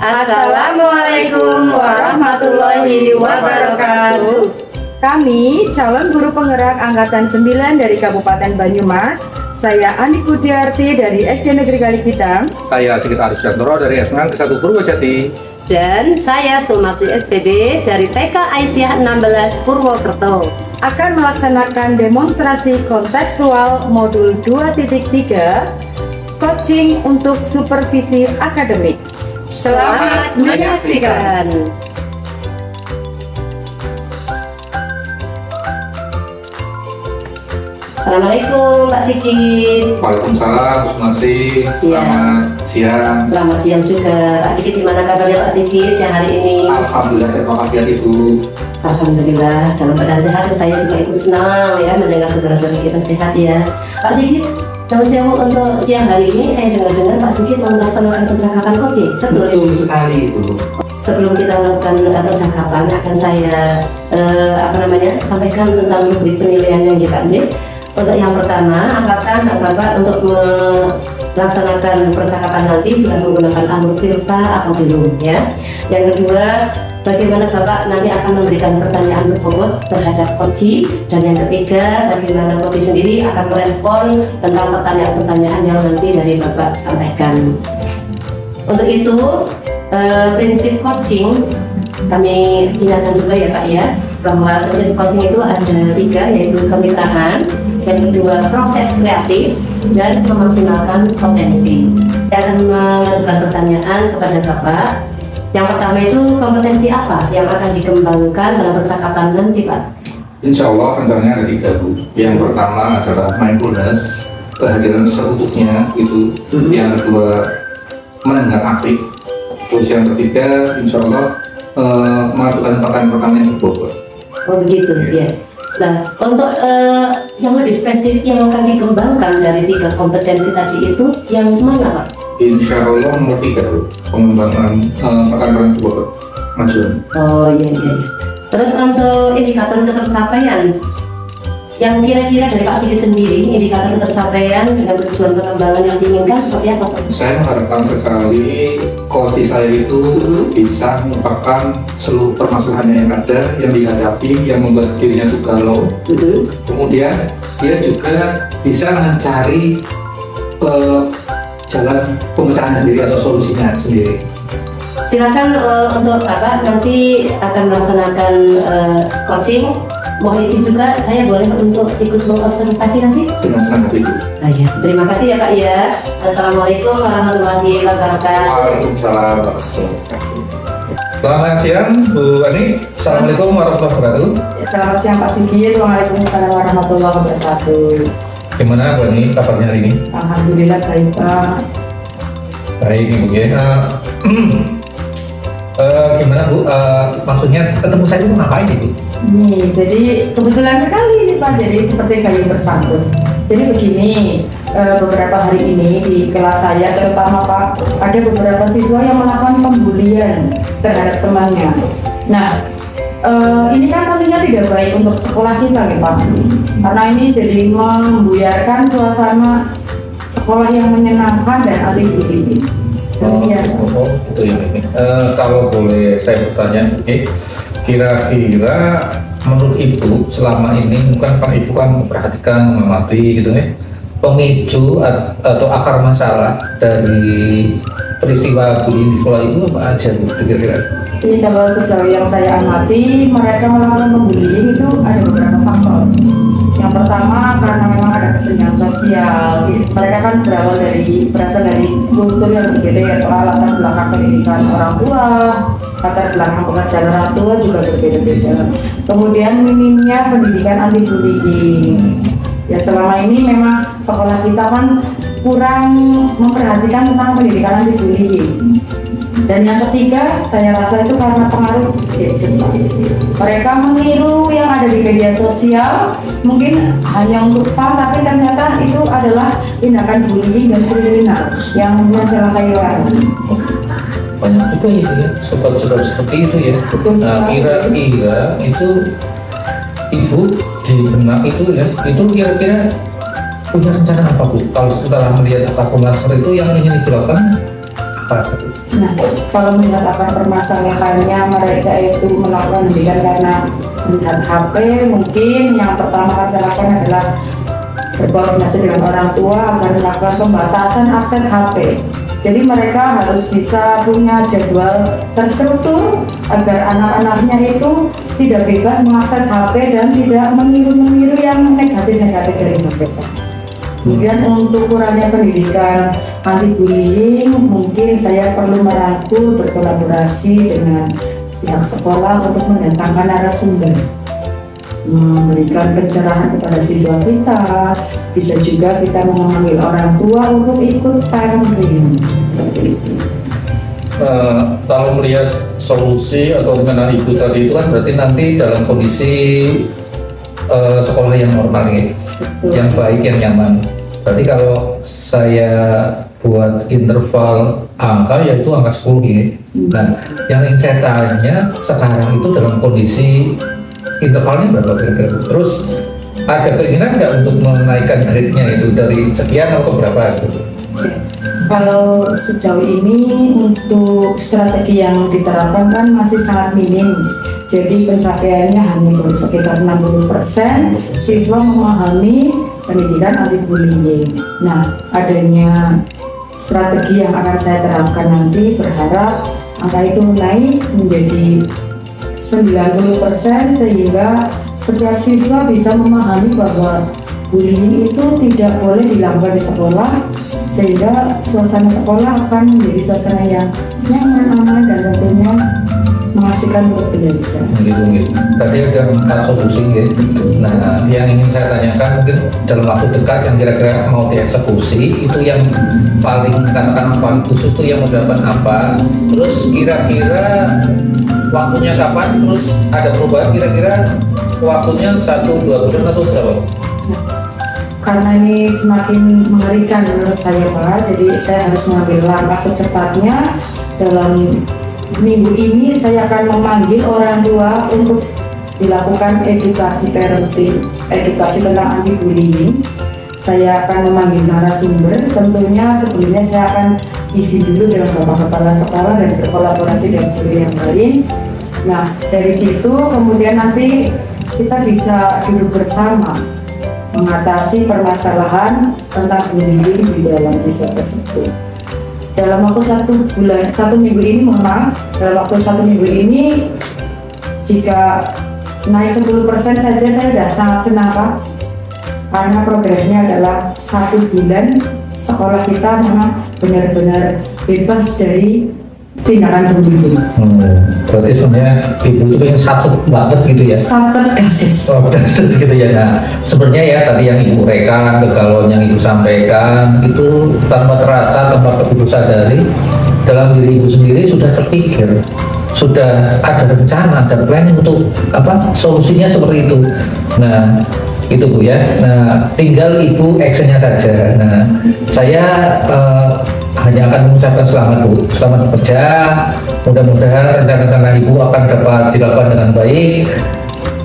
Assalamualaikum warahmatullahi wabarakatuh. Kami calon guru penggerak Angkatan 9 dari Kabupaten Banyumas. Saya Andi Budiarti dari SD Negeri Kalipitam. Saya Sigit Arisjantoro dari SMA Ke1 Purwojati. Dan saya Sumarsi SPD dari TK Aisyah 16 Purwokerto. Akan melaksanakan demonstrasi kontekstual modul 2.3 coaching untuk supervisi akademik. Selamat menyaksikan. Assalamualaikum Pak Sigit. Waalaikumsalam, Sumarsi. Selamat siang. Selamat siang juga Pak Sigit. Gimana kabarnya Pak Sigit siang hari ini? Alhamdulillah sehat walafiat Ibu. Alhamdulillah dalam keadaan sehat. Saya juga ikut senang ya mendengar saudara-saudara kita sehat ya. Pak Sigit, untuk siang hari ini saya dengar Pak Sigit melaksanakan percakapan coaching. Betul sekali Ibu. Sebelum kita melakukan percakapan akan saya sampaikan tentang rubrik penilaian yang kita ambil. Untuk yang pertama, apakah Bapak untuk melaksanakan percakapan nanti sudah menggunakan Amur Tirta atau belum ya? Yang kedua, bagaimana Bapak nanti akan memberikan pertanyaan berbobot terhadap coach, dan yang ketiga, bagaimana coach sendiri akan merespon tentang pertanyaan-pertanyaan yang nanti dari Bapak sampaikan. Untuk itu, prinsip coaching kami ingatkan juga ya Pak ya, bahwa prinsip coaching itu ada 3, yaitu kemitraan, yang kedua proses kreatif, dan memaksimalkan potensi. Saya akan mengajukan pertanyaan kepada Bapak. Yang pertama itu kompetensi apa yang akan dikembangkan dalam percakapan nanti Pak? Insya Allah rencananya ada 3 Bu. Yang pertama adalah mindfulness, kehadiran seutuhnya itu. Yang kedua mendengar aktif. Terus yang ketiga insya Allah melakukan pertanyaan-pertanyaan yang berbobot. Oh begitu ya. Nah, untuk yang lebih spesifik yang akan dikembangkan dari 3 kompetensi tadi itu yang mana Pak? Insya Allah nomor 3 Bu, pengembangan pertanyaan berbobot majuan. Oh iya. Terus untuk indikator ketercapaian yang kira-kira dari Pak Sigit sendiri, indikator ketercapaian dengan tujuan pengembangan yang diinginkan seperti apa Pak? Saya mengharapkan sekali coach saya itu bisa mengungkapkan seluruh permasalahan yang ada, yang dihadapi, yang membuat dirinya itu galau. Kemudian dia juga bisa mencari jalan pemecahan sendiri atau solusinya sendiri. Silakan untuk Bapak nanti akan melaksanakan coaching. Mohon izin juga saya boleh untuk ikut mengobservasi nanti? Dengan senang hati Bu. Ya. Terima kasih ya Pak ya. Assalamualaikum warahmatullahi wabarakatuh. Waalaikumsalam warahmatullahi wabarakatuh. Selamat siang Bu Ani. Assalamualaikum warahmatullahi wabarakatuh. Selamat siang Pak Sigit. Waalaikumsalam warahmatullahi wabarakatuh. Gimana Bu Ani kabarnya hari ini? Alhamdulillah baik Pak. Baik Ibu ya. Gimana Bu? Maksudnya ketemu saya itu ngapain Ibu? Nih, jadi kebetulan sekali nih Pak, jadi seperti kayu bersambut. Jadi begini, beberapa hari ini di kelas saya terutama Pak, ada beberapa siswa yang melakukan pembulian terhadap temannya. Nah, ini kan tentunya tidak baik untuk sekolah kita nih Pak, karena ini jadi membuyarkan suasana sekolah yang menyenangkan dan anti bullying. Itu ya. Kalau boleh saya bertanya, kira-kira menurut Ibu selama ini bukan Pak Ibu kan memperhatikan, mengamati gitu ya, pemicu atau akar masalah dari peristiwa bullying di sekolah itu apa aja Bu kira-kira? Jadi kalau sejauh yang saya amati, mereka melakukan pembullying itu ada beberapa faktor. Yang pertama karena memang ada kesenjangan sosial. Mereka kan berasal dari kultur yang berbeda, yaitu latar belakang pendidikan orang tua, latar belakang pengajaran orang tua juga berbeda-beda. Kemudian minimnya pendidikan anti bullying. Ya selama ini memang sekolah kita kan kurang memperhatikan tentang pendidikan anti bullying. Dan yang ketiga, saya rasa itu karena pengaruh gadget. Mereka meniru yang ada di media sosial, mungkin hanya untuk fun, tapi ternyata itu adalah tindakan bullying dan kriminal yang mencelakai orang. Banyak juga itu ya, sebab-sebab seperti itu ya. Nah, kira-kira itu Ibu di benak itu ya, itu kira-kira punya rencana apa Bu? Kalau setelah melihat akar masalah itu yang ingin dilakukan apa? Nah, kalau melihat akar permasalahannya mereka itu melakukan demikian karena melihat HP, mungkin yang pertama saya lakukan adalah berkoordinasi dengan orang tua agar melakukan pembatasan akses HP. Jadi mereka harus bisa punya jadwal terstruktur agar anak-anaknya itu tidak bebas mengakses HP dan tidak meniru-meniru yang negatif-negatif dari mereka. Kemudian untuk kurangnya pendidikan anti bullying, mungkin saya perlu merangkul berkolaborasi dengan pihak sekolah untuk mendatangkan narasumber, memberikan pencerahan kepada siswa kita. Bisa juga kita memanggil orang tua untuk ikut parenting seperti itu. Kalau melihat solusi atau mengenal ibu tadi itu kan berarti nanti dalam kondisi sekolah yang normal ya, yang baik, yang nyaman. Berarti kalau saya buat interval angka yaitu angka 10 ya. Nah, yang ingin saya tanya sekarang itu dalam kondisi intervalnya berapa kira-kira? Terus ada keinginan nggak untuk menaikkan grade-nya itu dari sekian atau berapa gitu? Kalau sejauh ini untuk strategi yang diterapkan kan masih sangat minim. Jadi pencapaiannya hanya baru sekitar 60%. Siswa memahami pendidikan anti bullying. Nah, adanya strategi yang akan saya terapkan nanti, berharap angka itu naik menjadi 90% sehingga setiap siswa bisa memahami bahwa bullying itu tidak boleh dilakukan di sekolah, sehingga suasana sekolah akan menjadi suasana yang nyaman, aman, dan tentunya menghasilkan untuk belajar. Gitu. Tadi ada 4 solusi ya. Nah, yang ingin saya tanyakan mungkin dalam waktu dekat yang kira-kira mau dieksekusi itu yang paling katakan paling khusus itu yang mendapat apa? Terus kira-kira waktunya kapan? Terus ada perubahan kira-kira waktunya 1-2 bulan atau berapa? Karena ini semakin mengerikan menurut saya Pak, jadi saya harus mengambil langkah secepatnya. Dalam minggu ini saya akan memanggil orang tua untuk dilakukan edukasi parenting, edukasi tentang anti bullying. Saya akan memanggil narasumber, tentunya sebelumnya saya akan isi dulu dengan Bapak Kepala Sekolah dan berkolaborasi dengan guru yang lain. Nah, dari situ kemudian nanti kita bisa duduk bersama mengatasi permasalahan tentang bullying di dalam siswa tersebut. Dalam waktu 1 minggu ini, dalam waktu 1 minggu ini, jika naik 10% saja saya sudah sangat senang Pak, karena progresnya adalah 1 bulan sekolah kita memang benar-benar bebas dari tindakan bullying. Berarti sebenarnya ibu itu pengen satset banget gitu ya? Satset gasis. Oh, gasis gitu ya. Nah, sebenarnya ya tadi yang ibu rekan, kegalauan yang ibu sampaikan itu tanpa terasa, tanpa ibu sadari, dalam diri ibu sendiri sudah terpikir, sudah ada rencana, ada planning untuk apa solusinya seperti itu. Nah, itu Bu ya. Nah, tinggal ibu actionnya saja. Nah, saya hanya akan mengucapkan selamat Bu, selamat bekerja. Mudah-mudahan rencana-rencana ibu akan dapat dilakukan dengan baik.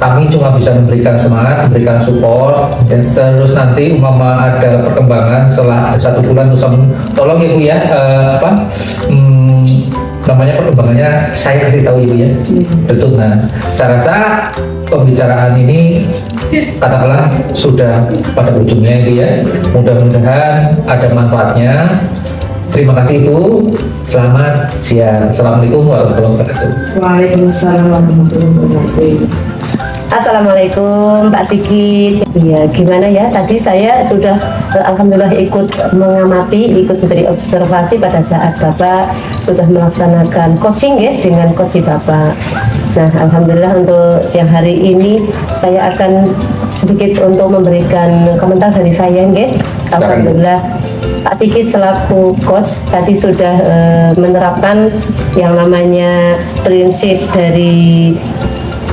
Kami cuma bisa memberikan semangat, memberikan support, dan terus nanti umpama ada perkembangan setelah 1 bulan tolong ibu ya namanya perkembangannya saya kasih tahu ibu ya. Betul. Nah, saya rasa pembicaraan ini katakanlah sudah pada ujungnya itu ya. Mudah-mudahan ada manfaatnya. Terima kasih Ibu. Selamat siang. Assalamualaikum warahmatullahi wabarakatuh. Waalaikumsalam warahmatullahi wabarakatuh. Assalamualaikum Pak Sigit. Ya, gimana ya? Tadi saya sudah alhamdulillah ikut mengamati, ikut memberi observasi pada saat Bapak sudah melaksanakan coaching ya dengan coach Bapak. Nah, alhamdulillah untuk siang hari ini saya akan sedikit untuk memberikan komentar dari saya ya. Alhamdulillah Pak Sigit selaku coach tadi sudah menerapkan yang namanya prinsip dari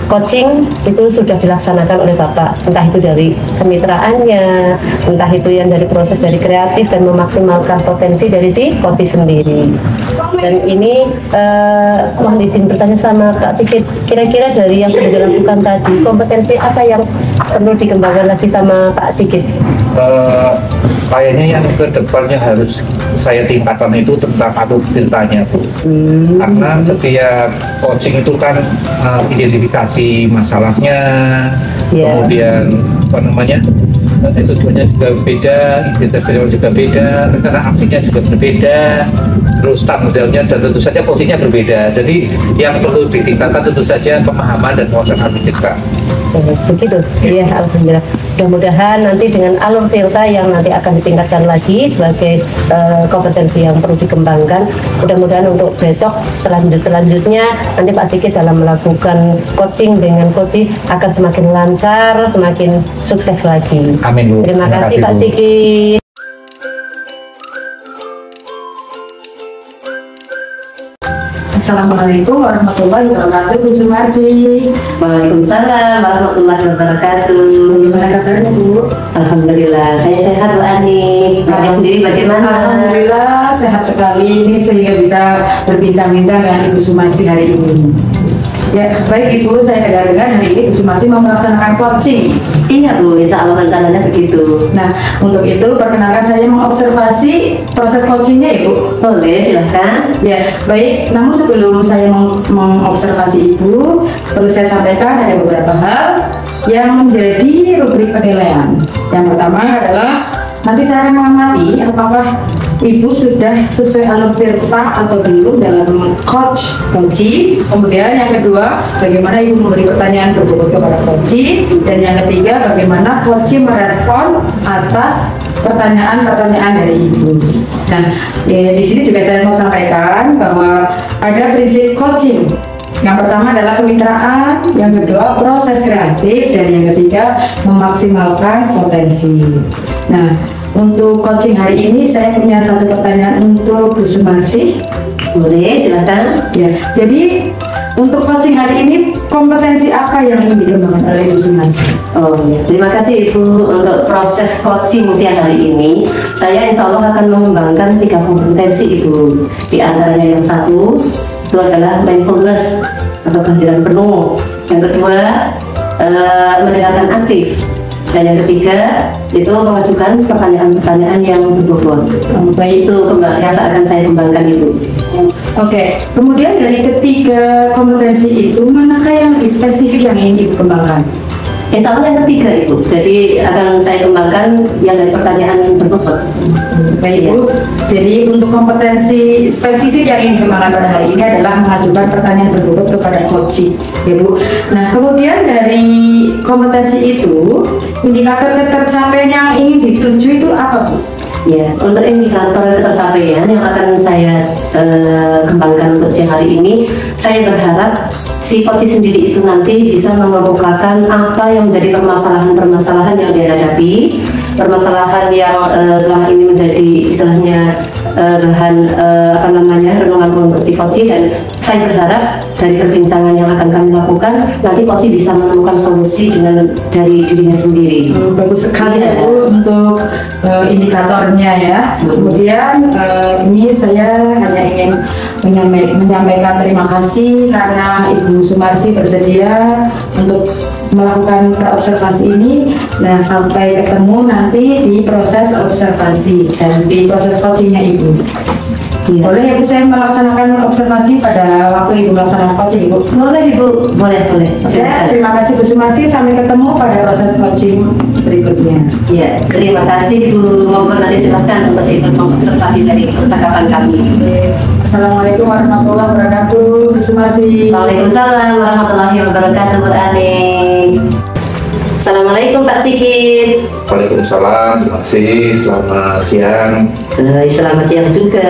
coaching itu sudah dilaksanakan oleh Bapak, entah itu dari kemitraannya, entah itu yang dari proses dari kreatif dan memaksimalkan potensi dari si coach sendiri. Dan ini mohon izin bertanya sama Kak Sigit, kira-kira dari yang sudah dilakukan tadi, kompetensi apa yang perlu dikembangkan lagi sama Pak Sigit? Kayaknya yang ke depannya harus saya tingkatkan itu tentang akuntabilitasnya, Bu. Karena setiap coaching itu kan identifikasi masalahnya, kemudian apa namanya, tujuannya juga beda, identitasnya juga beda, rencana aksinya juga berbeda, terus tanggung jawabnya dan tentu saja coachingnya berbeda. Jadi yang perlu ditingkatkan tentu saja pemahaman dan penguasaan kita. Begitu, iya, alhamdulillah. Mudah-mudahan nanti dengan alur Tirta yang nanti akan ditingkatkan lagi sebagai kompetensi yang perlu dikembangkan. Mudah-mudahan untuk besok selanjutnya nanti Pak Sigit dalam melakukan coaching dengan coaching akan semakin lancar, semakin sukses lagi. Amin, Bu. Terima kasih Pak Sigit. Assalamualaikum warahmatullahi wabarakatuh, Bu Sumarsi. Waalaikumsalam warahmatullahi wabarakatuh. Gimana kabarnya, Bu? Alhamdulillah, saya sehat Bu Ani. Kakak sendiri bagaimana? Alhamdulillah sehat sekali ini sehingga bisa berbincang-bincang dengan Ibu Sumarsi hari ini. Ya, baik Ibu, saya dengar-dengar hari ini Ibu Sumarsi mau melaksanakan coaching. Iya Bu, insya Allah rencananya begitu. Nah, untuk itu perkenalkan saya mengobservasi proses coachingnya Ibu. Boleh, silahkan. Ya, baik. Namun sebelum saya mengobservasi Ibu, perlu saya sampaikan ada beberapa hal yang menjadi rubrik penilaian. Yang pertama adalah nanti saya akan mengamati apakah Ibu sudah sesuai alur Tirta atau belum dalam coaching. Kemudian yang kedua, bagaimana Ibu memberi pertanyaan berbobot kepada coaching. Dan yang ketiga, bagaimana coaching merespon atas pertanyaan-pertanyaan dari Ibu. Nah, di sini juga saya mau sampaikan bahwa ada prinsip coaching. Yang pertama adalah kemitraan, yang kedua proses kreatif, dan yang ketiga memaksimalkan potensi. Nah, untuk coaching hari ini saya punya satu pertanyaan untuk Bu Sumarsi. Boleh, silakan. Ya, jadi untuk coaching hari ini kompetensi apa yang ingin dikembangkan oleh Bu Sumarsi? Oh ya, terima kasih Ibu untuk proses coaching siang hari ini. Saya insya Allah akan mengembangkan 3 kompetensi Ibu. Di antaranya yang satu itu adalah mindfulness atau kehadiran penuh. Yang kedua mendengarkan aktif. Dan yang ketiga itu mengajukan pertanyaan-pertanyaan yang berbobot. Baik, itu yang akan saya kembangkan Ibu. Oke, kemudian dari ketiga kompetensi itu manakah yang lebih spesifik yang ingin dikembangkan? Insya Allah yang ketiga Ibu. Jadi akan saya kembangkan yang dari pertanyaan berbobot. Baik Ibu. Jadi untuk kompetensi spesifik yang ingin dikembangkan pada hari ini adalah mengajukan pertanyaan berbobot kepada coaching, ya Bu. Nah, kemudian dari kompetensi itu indikator tercapaian yang ingin dituju itu apa Bu? Ya, untuk indikator tercapaian yang akan saya kembangkan untuk siang hari ini, saya berharap si coaching sendiri itu nanti bisa mengemukakan apa yang menjadi permasalahan-permasalahan yang dihadapi, permasalahan yang selama ini menjadi istilahnya bahan apa namanya renungan untuk si coaching. Dan saya berharap dari perbincangan yang akan kami lakukan nanti coaching bisa menemukan solusi dari dirinya sendiri. Bagus sekali ya, Bu, untuk indikatornya ya. Kemudian ini saya hanya ingin menyampaikan terima kasih karena Ibu Sumarsi bersedia untuk melakukan observasi ini. Nah, sampai ketemu nanti di proses observasi dan di proses coachingnya Ibu. Ya. Boleh ya Bu, saya melaksanakan observasi pada waktu Ibu melaksanakan coaching Ibu? Boleh Ibu, boleh. Terima kasih Bu Sumarsi, sampai ketemu pada proses coaching berikutnya. Ya, terima kasih Ibu. Monggo nanti silahkan untuk ikut mengobservasi dari percakapan kami. Assalamualaikum warahmatullahi wabarakatuh, Bu Sumarsi. Waalaikumsalam warahmatullahi wabarakatuh, Bu Ani. Assalamualaikum Pak Sigit. Waalaikumsalam, terima kasih. Selamat siang. Selamat siang juga.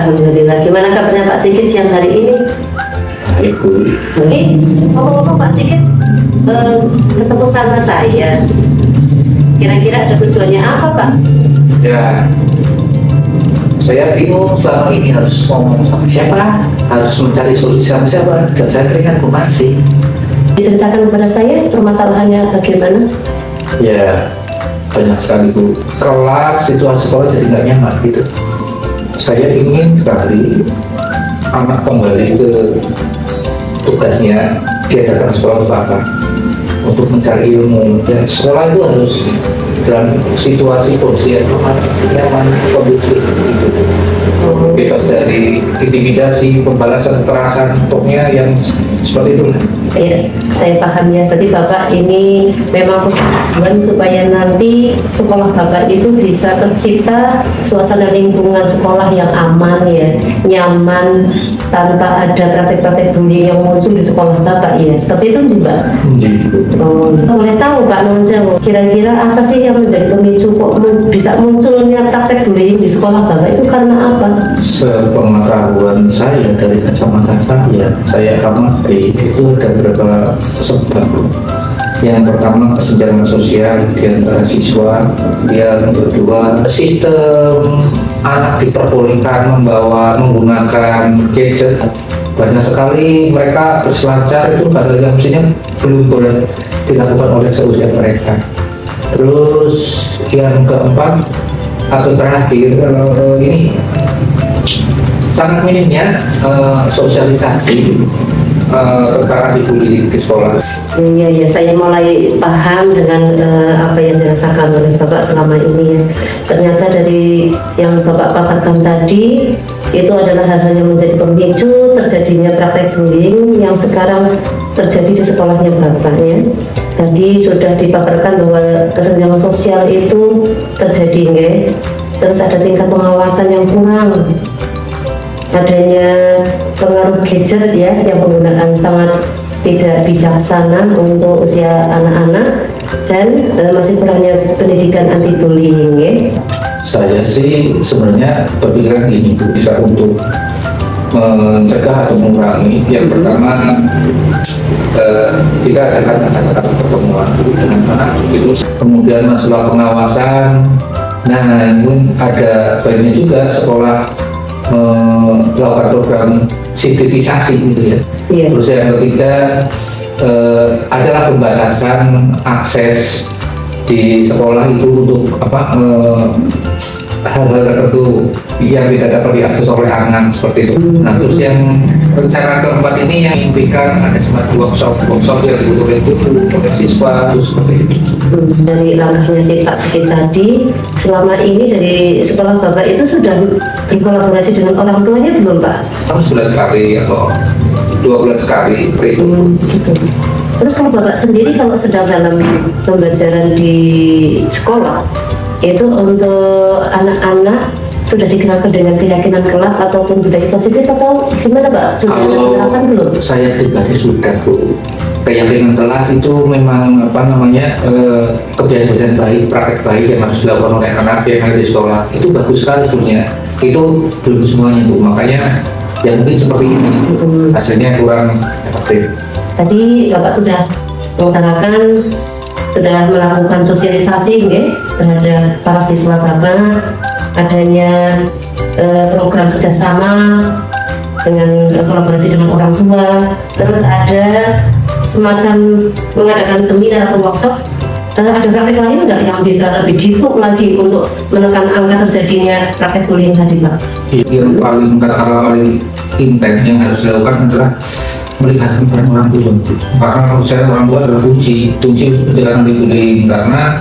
Alhamdulillah. Gimana kabarnya Pak Sigit siang hari ini? Baik, Bu. Ngomong-ngomong Pak Sigit, ketemu sama saya. Kira-kira ada tujuannya apa Pak? Ya, saya bingung selama ini harus ngomong sama siapa, harus mencari solusi sama siapa, dan saya teringat Bu Marsi. Diceritakan kepada saya permasalahannya bagaimana? Ya, banyak sekali Bu. Kelas, situasi sekolah jadi nggak nyaman gitu. Saya ingin sekali anak kembali ke tugasnya, dia datang ke sekolah untuk apa? Untuk mencari ilmu. Ya, sekolah itu harus dalam situasi kondisi yang aman, nyaman, kondusif gitu. Bebas dari intimidasi, pembalasan, kekerasan, pokoknya yang seperti itu. Ya, saya paham ya. Berarti Bapak ini memang bertujuan supaya nanti sekolah Bapak itu bisa tercipta suasana lingkungan sekolah yang aman ya, nyaman, tanpa ada praktek-praktek bullying yang muncul di sekolah Bapak ya. Seperti itu juga. Oh, kita boleh tahu Pak Nonsewo, kira-kira apa sih yang menjadi pemicu kok bisa munculnya praktek bullying di sekolah Bapak itu karena apa? Sepengetahuan saya dari kacamata saya amati itu ada beberapa sebab. Yang pertama, kesenjangan sosial di antara siswa. Yang kedua, sistem anak diperbolehkan menggunakan gadget. Banyak sekali mereka berselancar itu pada yang mestinya belum boleh dilakukan oleh seusia mereka. Terus yang keempat atau terakhir, ini sangat minimnya sosialisasi perkara dibully di sekolah. Iya, saya mulai paham dengan apa yang dirasakan oleh Bapak selama ini ya. Ternyata dari yang Bapak paparkan tadi itu adalah hal-hal yang menjadi pemicu terjadinya praktek bullying yang sekarang terjadi di sekolahnya Bapak ya. Tadi sudah dipaparkan bahwa kesenjangan sosial itu terjadi ya. Terus ada tingkat pengawasan yang kurang, adanya pengaruh gadget ya yang penggunaan sangat tidak bijaksana untuk usia anak-anak, dan masih kurangnya pendidikan anti bullying ya. Saya sih sebenarnya berpikiran gini Bu, bisa untuk mencegah atau mengurangi. Yang pertama, jika ada kata-kata pertemuan dengan anak itu, kemudian masalah pengawasan. Nah, ini ada baiknya juga sekolah melakukan program sinkritisasi gitu ya. Yeah. Terus yang ketiga adalah pembatasan akses di sekolah itu untuk apa, hal-hal tertentu yang tidak dapat diakses oleh anak seperti itu. Nah, terus yang rencana keempat ini yang implikan ada semacam workshop yang dibutuhkan itu oleh siswa, terus seperti itu. Dari langkahnya si Pak Siti tadi, selama ini dari sekolah Bapak itu sudah berkolaborasi dengan orang tuanya belum Pak? Sebulan sekali atau 2 bulan sekali seperti itu. Gitu. Terus kalau Bapak sendiri kalau sedang dalam pembelajaran di sekolah, itu untuk anak-anak sudah dikenalkan dengan keyakinan kelas ataupun budaya positif atau gimana Pak? Sudah dikenalkan belum? Saya pribadi sudah Bu. Keyakinan kelas itu memang apa namanya, kebiasaan baik, praktek baik yang harus dilakukan oleh anak yang ada di sekolah. Itu bagus sekali sebenarnya. Itu belum semuanya Bu. Makanya ya mungkin seperti ini hasilnya kurang efektif. Tadi Bapak sudah mengutarakan sudah melakukan sosialisasi ya, terhadap para siswa Bapak, adanya program kerjasama dengan kolaborasi dengan orang tua, terus ada semacam mengadakan seminar atau workshop. Ada praktek lain nggak yang bisa lebih dipuk lagi untuk menekan angka terjadinya praktek bullying tadi Pak? Yang paling paling intens yang harus dilakukan adalah melibatkan peran orang tua. Karena kalau saya orang tua adalah kunci pencegahan anti bullying, karena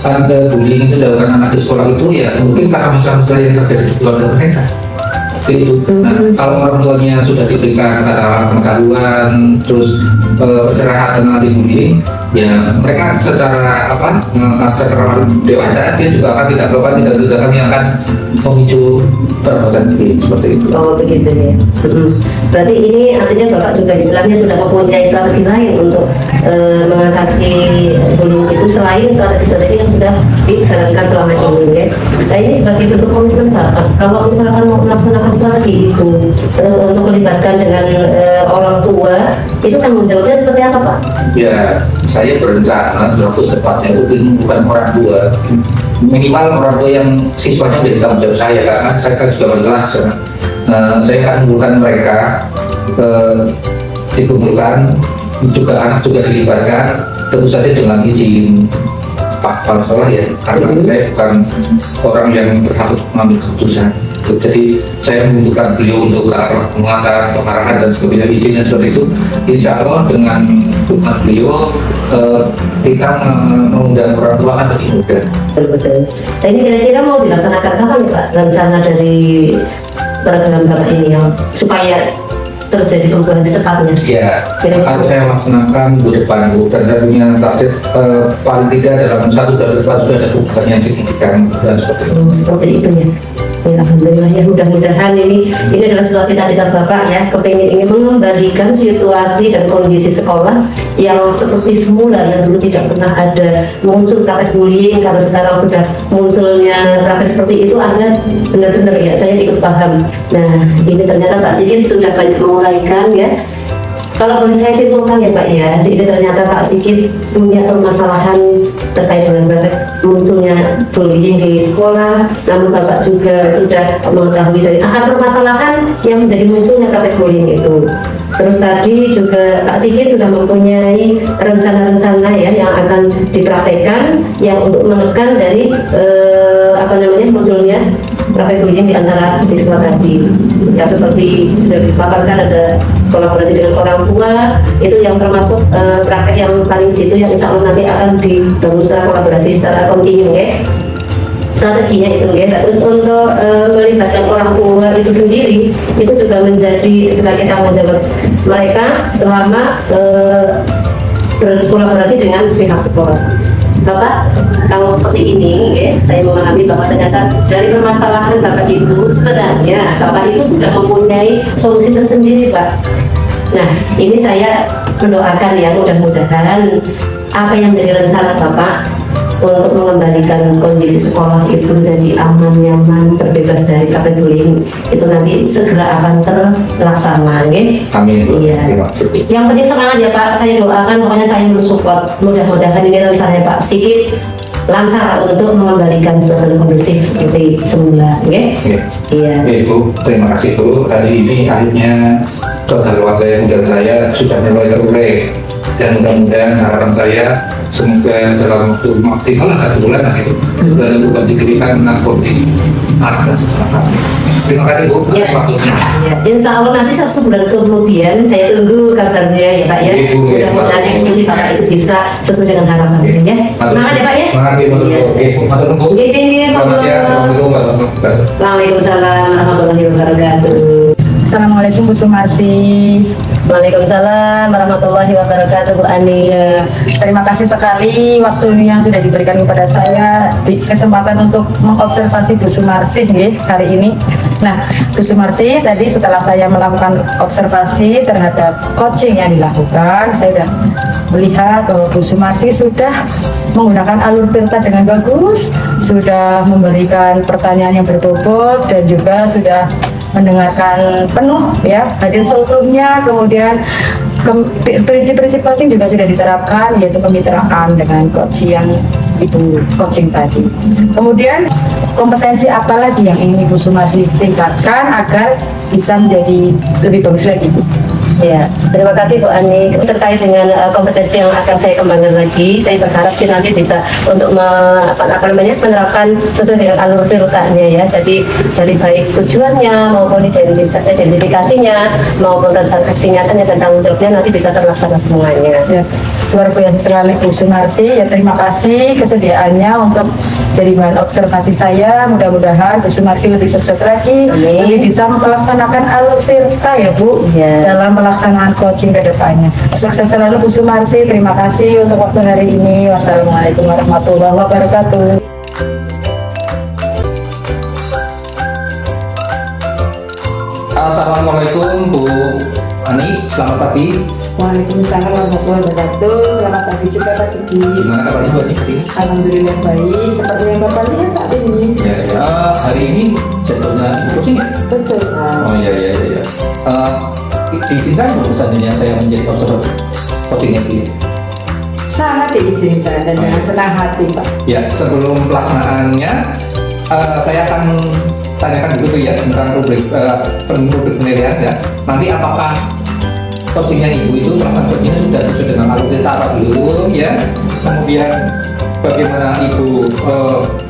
ada bullying itu dilakukan anak di sekolah itu ya mungkin karena masalah-masalah yang terjadi di keluarga mereka. Itu. Nah, kalau orang tuanya sudah diberikan kata pengetahuan, terus pencerahan tentang anti bullying, ya mereka secara apa, secara dewasa dia juga akan tidak melakukan tindakan yang akan memicu perbuatan bullying seperti itu. Oh begitu ya. Berarti ini artinya Bapak juga istilahnya sudah mempunyai strategi lain untuk mengatasi bullying itu selain strategi-strategi yang sudah dijalankan selama ini ya. Nah ini sebagai bentuk komitmen Bapak, kalau misalkan mau melaksanakan strategi itu, terus untuk melibatkan dengan orang tua, itu tanggung jawabnya seperti apa Pak? Ya, saya berencana dalam tepatnya itu bukan orang tua, minimal orang tua yang siswanya menjadi tanggung jawab saya, karena saya juga berkelas. Saya akan kumpulkan mereka, dikumpulkan juga anak juga dilibatkan, tentu saja dengan izin Pak Kepala Sekolah ya, karena saya bukan orang yang berhak untuk mengambil keputusan. Jadi saya membutuhkan beliau untuk ke arah penguatan, pengarahan dan sebagainya, izinnya seperti itu. Insya Allah dengan dukungan beliau kita mengundang orang tua kan lebih mudah. Betul. Nah ini kira-kira mau dilaksanakan kapan ya Pak? Rencana dari program Bapak ini yang supaya terjadi perubahan secepatnya? Ya, akan saya laksanakan minggu depan Bu, dan saya punya target paling tidak dalam 1 tahun depan sudah ada perubahan yang signifikan dan seperti itu. Seperti itu ya. Ya, alhamdulillah ya, mudah-mudahan ini adalah cita-cita Bapak ya, kepingin ingin mengembalikan situasi dan kondisi sekolah yang seperti semula, yang dulu tidak pernah ada muncul praktek bullying, karena sekarang sudah munculnya praktek seperti itu, Anda benar-benar ya, saya ikut paham. Nah ini ternyata Pak Sigit sudah banyak menguraikan ya. Kalau boleh saya simpulkan ya Pak ya, ini ternyata Pak Sigit punya permasalahan terkait dengan munculnya bullying di sekolah, namun Bapak juga sudah mengetahui dari akar permasalahan yang menjadi munculnya praktek bullying itu. Terus tadi juga Pak Sigit sudah mempunyai rencana-rencana ya yang akan dipraktekkan yang untuk menekan dari munculnya praktek bullying di antara siswa tadi. Ya seperti sudah dipaparkan, ada kolaborasi dengan orang tua, itu yang termasuk praktek yang paling jitu yang insya Allah nanti akan dibangun secara kolaborasi secara kontinu ya. Strateginya itu ya. Terus untuk melibatkan orang tua itu sendiri itu juga menjadi sebagai tanggung jawab mereka selama berkolaborasi dengan pihak sekolah. Bapak, kalau seperti ini, ya, saya memahami bahwa ternyata dari permasalahan Bapak itu sebenarnya Bapak itu sudah mempunyai solusi tersendiri, Pak. Nah, ini saya mendoakan ya, mudah-mudahan apa yang menjadi rencana Bapak untuk mengembalikan kondisi sekolah itu menjadi aman, nyaman, terbebas dari praktek bullying itu nanti segera akan terlaksana, ya. Amin. Iya. Yang penting semangat ya Pak. Saya doakan, pokoknya saya mensupport. Mudah-mudahan ini rencananya Pak Sigit lancar untuk mengembalikan suasana kondusif seperti semula, ya. Iya. Bu, terima kasih Bu. Hari ini akhirnya kedaluarsa yang muda saya sudah mulai terurai. Dan mudah-mudahan harapan saya semoga dalam waktu maksimal 1 bulan itu sudah ada perubahan signifikan tentang kondisi anak. Terima kasih Bu atas waktunya. Ya, insya Allah nanti 1 bulan kemudian saya tunggu kabarnya ya Pak ya. Mudah-mudahan eksekusi Bapak itu bisa sesuai dengan harapannya ya. Semangat ya Pak ya. Semangat ya Bu. Oke, matur nuwun Bu. Selamat siang. Assalamualaikum warahmatullahi wabarakatuh. Waalaikumsalam warahmatullahi wabarakatuh. Assalamualaikum Bu Sumarsi. Waalaikumsalam warahmatullahi wabarakatuh Bu Ani. Terima kasih sekali waktu yang sudah diberikan kepada saya di kesempatan untuk mengobservasi Bu Sumarsi hari ini. Nah, Bu Sumarsi tadi setelah saya melakukan observasi terhadap coaching yang dilakukan, saya sudah melihat bahwa Bu Sumarsi sudah menggunakan alur tirta dengan bagus, sudah memberikan pertanyaan yang berbobot dan juga sudah mendengarkan penuh ya, hadir seutuhnya. Kemudian prinsip-prinsip coaching juga sudah diterapkan, yaitu kemitraan dengan coach yang Ibu coaching tadi. Kemudian kompetensi apa lagi yang ingin Ibu Sumarsi tingkatkan agar bisa menjadi lebih bagus lagi, Bu? Ya, terima kasih Bu Ani. Terkait dengan kompetensi yang akan saya kembangkan lagi, saya berharap sih nanti bisa untuk menerapkan sesuai dengan alur tirtanya ya. Jadi dari baik tujuannya maupun identifikasinya maupun transaksi nyatanya dan tanggung jawabnya nanti bisa terlaksana semuanya. Ya, luar biasa sekali Bu Sumarsi. Ya, terima kasih kesediaannya untuk jadi bahan observasi saya. Mudah-mudahan Bu Sumarsi lebih sukses lagi, lebih bisa melaksanakan alur tirta ya Bu dalam pelaksanaan coaching ke depannya. Sukses selalu Bu Sumarsi. Terima kasih untuk waktu hari ini. Wassalamualaikum warahmatullahi wabarakatuh. Assalamualaikum Bu Ani, selamat pagi. Waalaikumsalam warahmatullahi wabarakatuh. Selamat pagi juga Pak Sigi. Gimana kabarnya Bu Ani? Alhamdulillah baik. Seperti yang Bapak lihat saat ini. Ya, hari ini jadwalnya Ibu coaching ya? Betul. Oh iya. Diizinkan Bu seandainya saya menjadi observer coachingnya Bu ya? Sangat diizinkan dan dengan senang hati Pak. Ya, sebelum pelaksanaannya saya akan tanyakan dulu ya tentang rubrik penilaian ya. Nanti apakah coachingnya Ibu itu melakukan coachingnya sudah sesuai dengan alur tirta atau belum ya. Kemudian bagaimana Ibu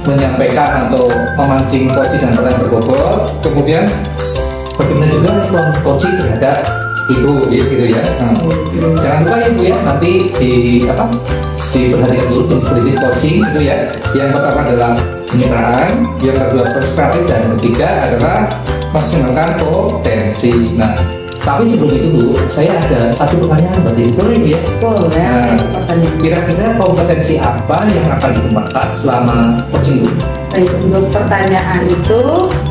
menyampaikan atau memancing coaching dengan pertanyaan berbobot, kemudian bagaimana juga respon coaching terhadap Ibu gitu ya. Nah, jangan lupa Ibu ya, nanti diperhatikan dulu prinsip coaching itu ya. Yang pertama adalah pencitraan, yang kedua perspektif, dan yang ketiga adalah maksimalkan potensi. Nah, tapi sebelum itu Bu, saya ada satu pertanyaan buat Ibu, boleh ya? Boleh. Kira-kira kompetensi apa yang akan dikembangkan selama coaching Bu? Baik, untuk pertanyaan itu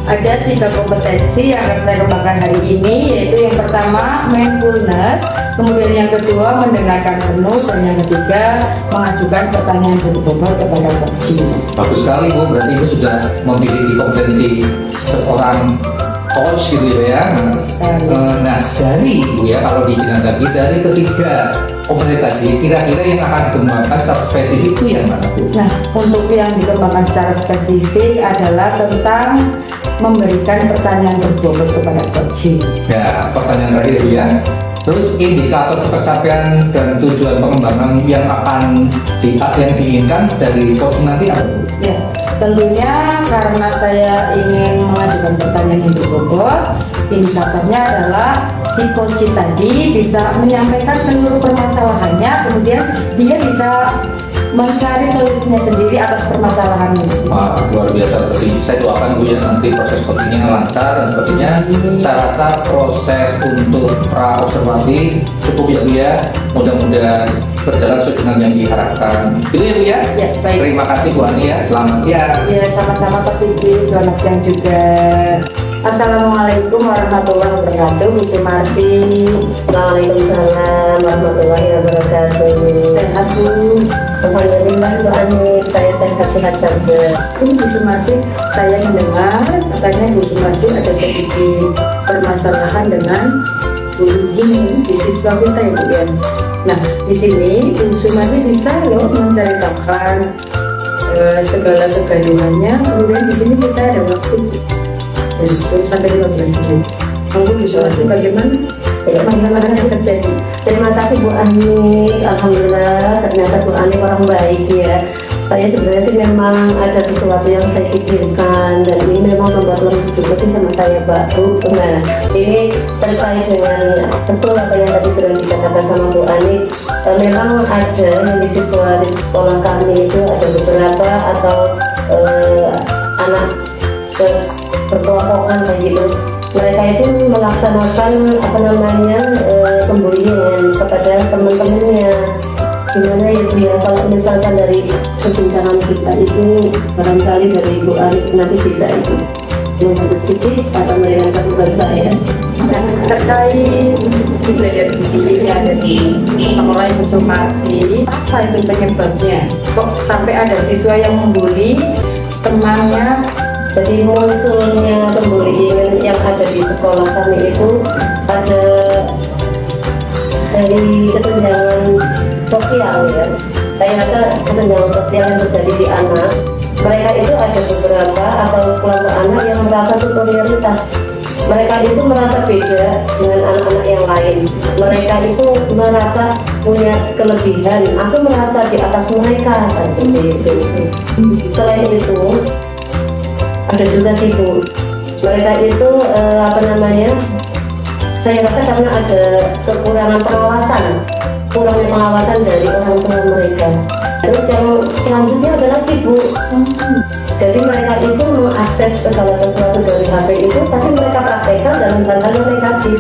ada 3 kompetensi yang akan saya kembangkan hari ini, yaitu yang pertama mindfulness, kemudian yang kedua mendengarkan penuh, dan yang ketiga mengajukan pertanyaan berbobot kepada coaching. Bagus sekali Bu, berarti Ibu sudah memiliki kompetensi seorang coach gitu ya. Nah dari Ibu ya, kalau dibilang lagi dari ketiga kompetensi tadi, kira-kira yang akan dikembangkan secara spesifik itu yang mana Bu? Nah, untuk yang dikembangkan secara spesifik adalah tentang memberikan pertanyaan berbobot kepada coaching. Ya, pertanyaan terakhir Bu ya. Terus indikator pencapaian dan tujuan pengembangan yang akan yang diinginkan dari coaching nanti apa Bu? Ya, tentunya karena saya ingin mengajukan pertanyaan yang berbobot, indikatornya adalah si coach tadi bisa menyampaikan seluruh permasalahannya, kemudian dia bisa mencari solusinya sendiri atas permasalahan itu. Wah, luar biasa. Berarti saya doakan Bu ya, nanti proses coachingnya lancar, dan sepertinya saya rasa proses untuk pra observasi cukup ya Bu ya. Mudah-mudahan berjalan sesuai dengan yang diharapkan. Itu ya Bu ya? Ya, baik. Terima kasih Bu Ani ya. Selamat siang. Ya, sama-sama Pak Sigi. Selamat siang juga. Assalamualaikum warahmatullahi wabarakatuh, Bu Sumarti. Waalaikumsalam warahmatullahi wabarakatuh. Sehat Bu? Alhamdulillah Bu Ani, saya sehat-sehat saja. Ini Bu Sumarti, saya mendengar katanya Bu Sumarti ada sedikit permasalahan dengan bullying di siswa kita ya Bu ya. Nah, di sini Bu Sumarti bisa loh menceritakan segala kegaduhannya. Kemudian di sini kita ada waktu dari 10 sampai 15 menit. Monggo Bu Sumarti, bagaimana masalah yang terjadi? Terima kasih Bu Ani. Alhamdulillah ternyata Bu Ani orang baik ya. Saya sebenarnya sih memang ada sesuatu yang saya pikirkan, dan ini memang membuat lemes juga sih sama saya Pak Bu. Nah, ini terkait dengan betul apa yang tadi sudah dikatakan sama Bu Ani. Memang ada yang di siswa di sekolah kami itu ada beberapa atau anak berkelompokan kayak gitu. Mereka itu melaksanakan pembulian kepada teman-temannya. Gimana ya Bu ya, kalau misalkan dari perbincangan kita itu barangkali dari Bu Arif nanti bisa itu membantu sedikit atau meringankan beban saya. Nah, terkait kejadian ini ada di sekolah Ibu Sumarti, apa itu penyebabnya? Kok sampai ada siswa yang membuli temannya? Jadi munculnya pembulian yang ada di sekolah kami itu ada dari kesenjangan sosial ya. Saya rasa kesenjangan sosial yang terjadi di anak, mereka itu ada beberapa atau sekelompok anak yang merasa superioritas. Mereka itu merasa beda dengan anak-anak yang lain. Mereka itu merasa punya kelebihan. Aku merasa di atas mereka seperti itu. Selain itu ada juga sih Bu, mereka itu saya rasa karena ada kekurangan kurangnya pengawasan dari orang tua mereka. Terus yang selanjutnya adalah Bu, jadi mereka itu mengakses segala sesuatu dari HP itu, tapi mereka praktekkan dalam hal-hal yang negatif,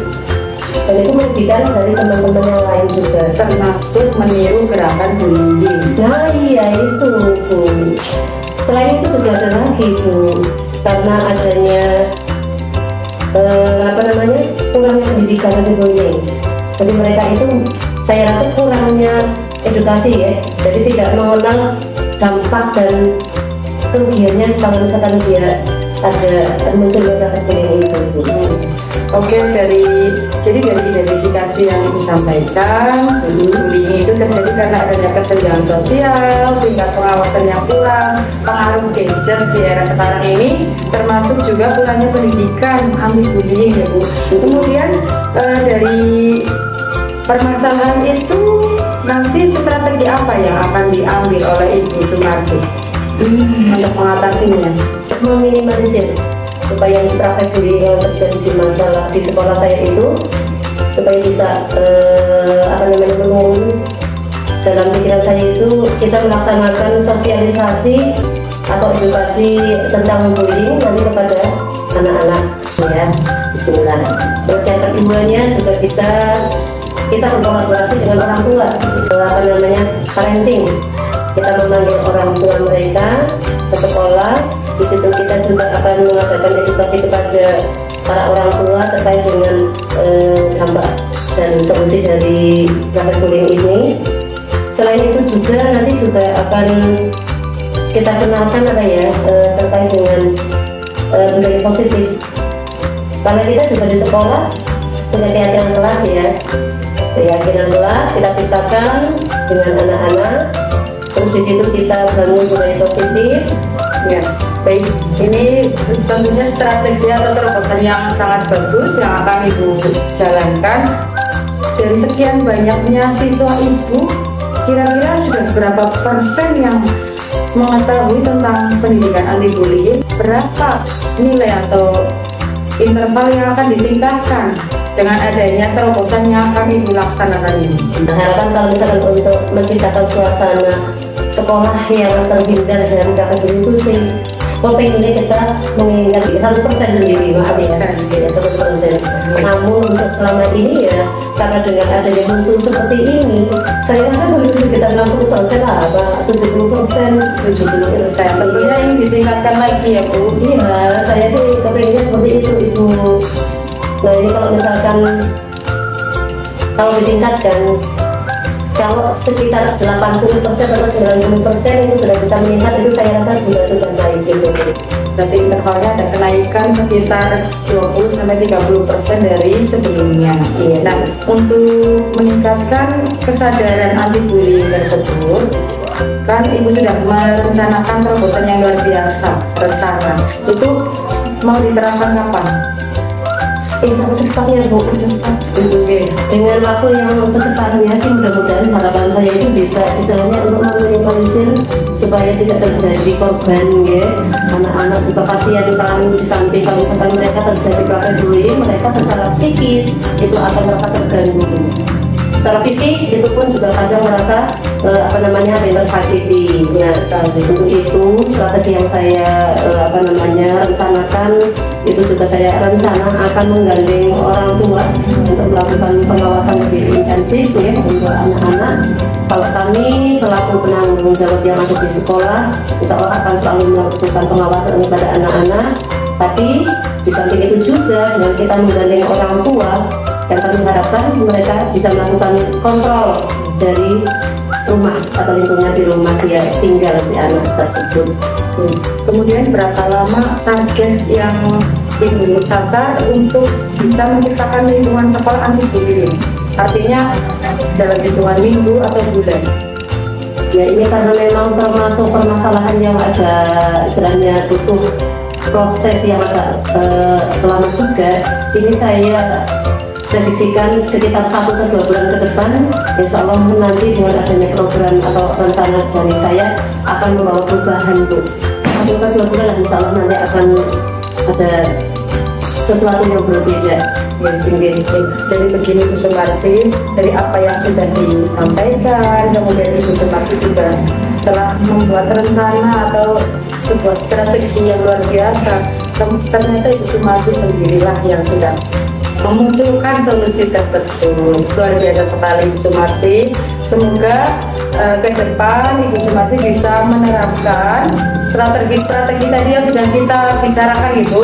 dan itu merugikan dari teman-teman yang lain juga, Termasuk meniru gerakan bullying. nah iya itu Bu. Selain itu juga ada lagi Bu, karena adanya kurangnya pendidikan di bullying. Jadi mereka itu saya rasa kurangnya edukasi ya, jadi tidak mengenal dampak dan kerugiannya kalau misalkan dia ada munculnya praktek bullying itu. Oke, dari identifikasi yang Ibu sampaikan, bullying itu terjadi karena adanya kesenjangan sosial, tingkat pengawasan yang kurang, pengaruh gadget di era sekarang ini, termasuk juga kurangnya pendidikan anti bullying ya Bu. Kemudian dari permasalahan itu nanti strategi apa yang akan diambil oleh Ibu Sumarsi untuk mengatasinya? Meminimalisir supaya praktek bullying yang terjadi di sekolah saya itu supaya bisa menurun. Dalam pikiran saya itu kita melaksanakan sosialisasi atau edukasi tentang bullying nanti kepada anak-anak ya. Bismillah. Terus yang keduanya juga bisa kita berkolaborasi dengan orang tua, parenting. Kita memanggil orang tua mereka ke sekolah. Di situ kita juga akan mengadakan edukasi kepada para orang tua terkait dengan dampak dan solusi dari praktek bullying ini. Selain itu juga nanti juga akan kita kenalkan terkait dengan budaya positif. Karena kita juga di sekolah punya keyakinan kelas ya. Keyakinan kelas kita ciptakan dengan anak-anak. Terus di situ kita bangun budaya positif. Ya, baik. Ini tentunya strategi atau terobosan yang sangat bagus yang akan Ibu jalankan. Dari sekian banyaknya siswa Ibu, kira-kira sudah berapa persen yang mengetahui tentang pendidikan anti bullying? Berapa nilai atau interval yang akan ditingkatkan dengan adanya terobosan yang akan Ibu laksanakan ini? Harapan kalau misalkan untuk menciptakan suasana sekolah yang terhindar dari praktek bullying itu sih potensinya kita mengingat 100% sendiri, maaf ya, 100%. Namun untuk selama ini ya, karena dengan adanya muncul seperti ini, saya rasa belum sekitar 60% lah, 70%. Tentunya ini ditingkatkan lagi ya Bu. Iya, saya sih kepengennya seperti itu Ibu. Nah ini kalau misalkan ditingkatkan, kalau sekitar 80% atau 90% itu sudah bisa meningkat, itu saya rasa sudah baik gitu. Berarti intervalnya ada kenaikan sekitar 20-30% dari sebelumnya. Iya. Nah, untuk meningkatkan kesadaran anti bullying tersebut, kan Ibu sudah merencanakan terobosan yang luar biasa. Rencana itu mau diterapkan kapan? Secepatnya Bu, secepat. Dengan waktu yang secepatnya sih mudah-mudahan harapan saya itu bisa istilahnya untuk meminimalisir supaya tidak terjadi korban ya. Anak-anak juga kasihan kalau di samping kalau misalkan mereka terjadi praktek bullying, mereka secara psikis itu akan merasa terganggu. Secara fisik itu pun juga kadang merasa tersakiti. Nah, untuk itu strategi yang saya rencanakan itu juga saya rencana akan menggandeng orang tua untuk melakukan pengawasan lebih intensif ya untuk anak-anak. Kalau kami selaku penanggung jawab yang ada di sekolah, insya Allah akan selalu melakukan pengawasan kepada anak-anak. Tapi di samping itu juga dengan kita menggandeng orang tua, yang kami harapkan mereka bisa melakukan kontrol dari rumah atau lingkungan di rumah dia tinggal si anak tersebut. Kemudian berapa lama target yang Ibu sasar untuk bisa menciptakan lingkungan sekolah anti bullying? Artinya dalam hitungan minggu atau bulan? Ya ini karena memang termasuk permasalahan yang agak istilahnya butuh proses yang agak lama juga. Ini saya prediksikan sekitar 1 ke 2 bulan ke depan, insya Allah nanti dengan adanya program atau rencana dari saya akan membawa perubahan Bu. 1 ke 2 bulan insya Allah nanti akan ada sesuatu yang berbeda. Jadi begini Bu Sumarsi, dari apa yang sudah disampaikan, kemudian Ibu Sumarsi juga telah membuat rencana atau sebuah strategi yang luar biasa. Ternyata Ibu Sumarsi sendirilah yang sudah memunculkan solusi tersebut. Luar biasa sekali Ibu Sumarsi. Semoga ke depan Ibu Sumarsi bisa menerapkan strategi-strategi tadi yang sudah kita bicarakan Ibu,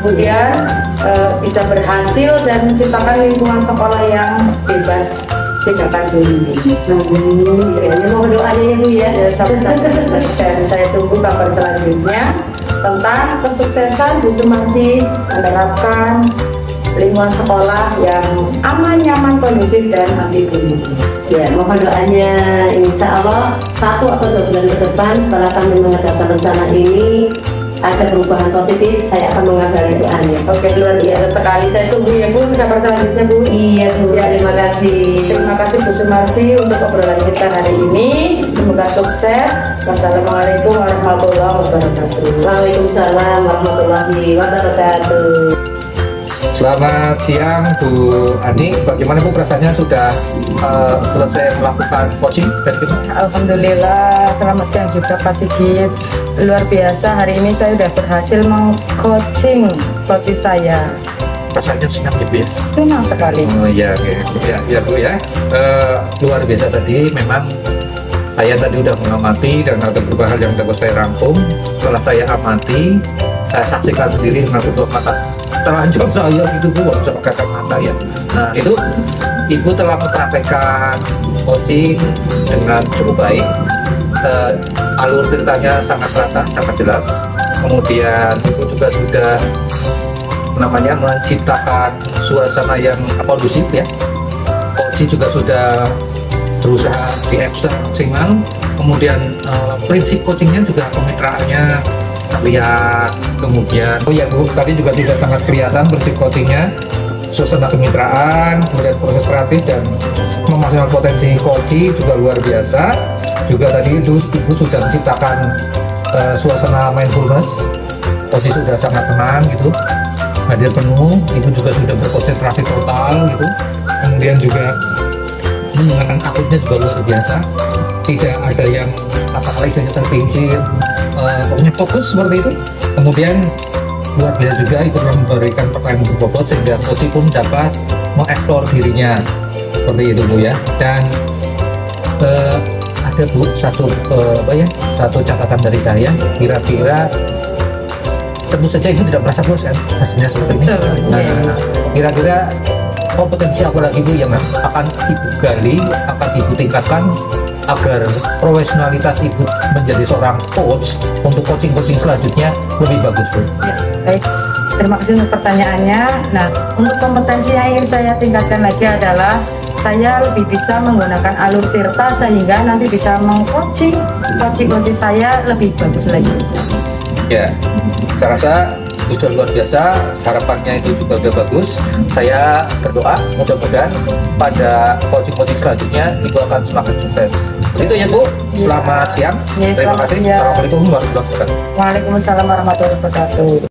kemudian bisa berhasil dan menciptakan lingkungan sekolah yang bebas tindakan bullying. Ini mau doanya ya Bu ya. Dan saya tunggu kabar selanjutnya tentang kesuksesan Bu Sumarsi menerapkan lingkungan sekolah yang aman, nyaman, kondusif dan anti bullying. Ya, mohon doanya insya Allah 1 atau 2 bulan ke depan setelah kami mengadakan rencana ini, ada perubahan positif, saya akan mengabari doanya. Oke, luar biasa sekali. Saya tunggu ya Bu, kabar selanjutnya Bu. Iya Bu, Ya, terima kasih. Terima kasih Bu Sumarsi untuk obrolan kita hari ini. Semoga sukses. Wassalamualaikum warahmatullahi wabarakatuh. Waalaikumsalam warahmatullahi wabarakatuh. Selamat siang Bu Ani, bagaimana Bu rasanya sudah selesai melakukan coaching dan gimana? Alhamdulillah, selamat siang juga Pak Sigit. Luar biasa, hari ini saya sudah berhasil meng-coaching coach saya. Rasanya senang gitu ya? Senang sekali. Oh iya, oke. Ya Bu ya. Luar biasa tadi, memang saya tadi udah mengamati dan ada beberapa hal yang dapat saya rangkum. Setelah saya amati, saya saksikan sendiri dengan kedua mata telanjang saya gitu Bu, bisa pakai kacamata ya. Nah itu Ibu telah mempraktekkan coaching dengan cukup baik. Alur ceritanya sangat rata, sangat jelas. Kemudian Ibu juga sudah menciptakan suasana yang kondusif ya. Coaching juga sudah berusaha diekstrak maksimal. Kemudian prinsip coachingnya juga kemitraannya terlihat. Kemudian Bu tadi juga tidak sangat kelihatan prinsip coachingnya, suasana kemitraan, kemudian proses kreatif dan memaksimalkan potensi coaching juga luar biasa. Juga tadi itu Ibu sudah menciptakan suasana mindfulness, coaching sudah sangat tenang gitu, hadir penuh. Ibu juga sudah berkonsentrasi total gitu. Kemudian juga menggunakan takutnya juga luar biasa, tidak ada yang katakanlah istilahnya terpincir, pokoknya fokus seperti itu. Kemudian luar biasa juga itu memberikan pertanyaan berbobot sehingga coach pun dapat mengeksplor dirinya seperti itu Bu ya. Dan ada Bu satu catatan dari saya, kira-kira tentu saja itu tidak merasa bosan hasilnya seperti ini. Nah, kira-kira kompetensi apa lagi Bu yang akan Ibu gali, akan Ibu tingkatkan agar profesionalitas Ibu menjadi seorang coach untuk coaching-coaching selanjutnya lebih bagus Bu? Ya, baik. Terima kasih untuk pertanyaannya. Nah, untuk kompetensi yang ingin saya tingkatkan lagi adalah saya lebih bisa menggunakan alur tirta sehingga nanti bisa meng-coaching coaching saya lebih bagus lagi. Ya, saya rasa sudah luar biasa, harapannya itu juga sudah bagus. Saya berdoa mudah-mudahan pada coaching-coaching selanjutnya Ibu akan semakin sukses. Begitu ya Bu, selamat siang. Ya, Terima kasih. Siang. Assalamualaikum warahmatullahi wabarakatuh. Waalaikumsalam warahmatullahi wabarakatuh.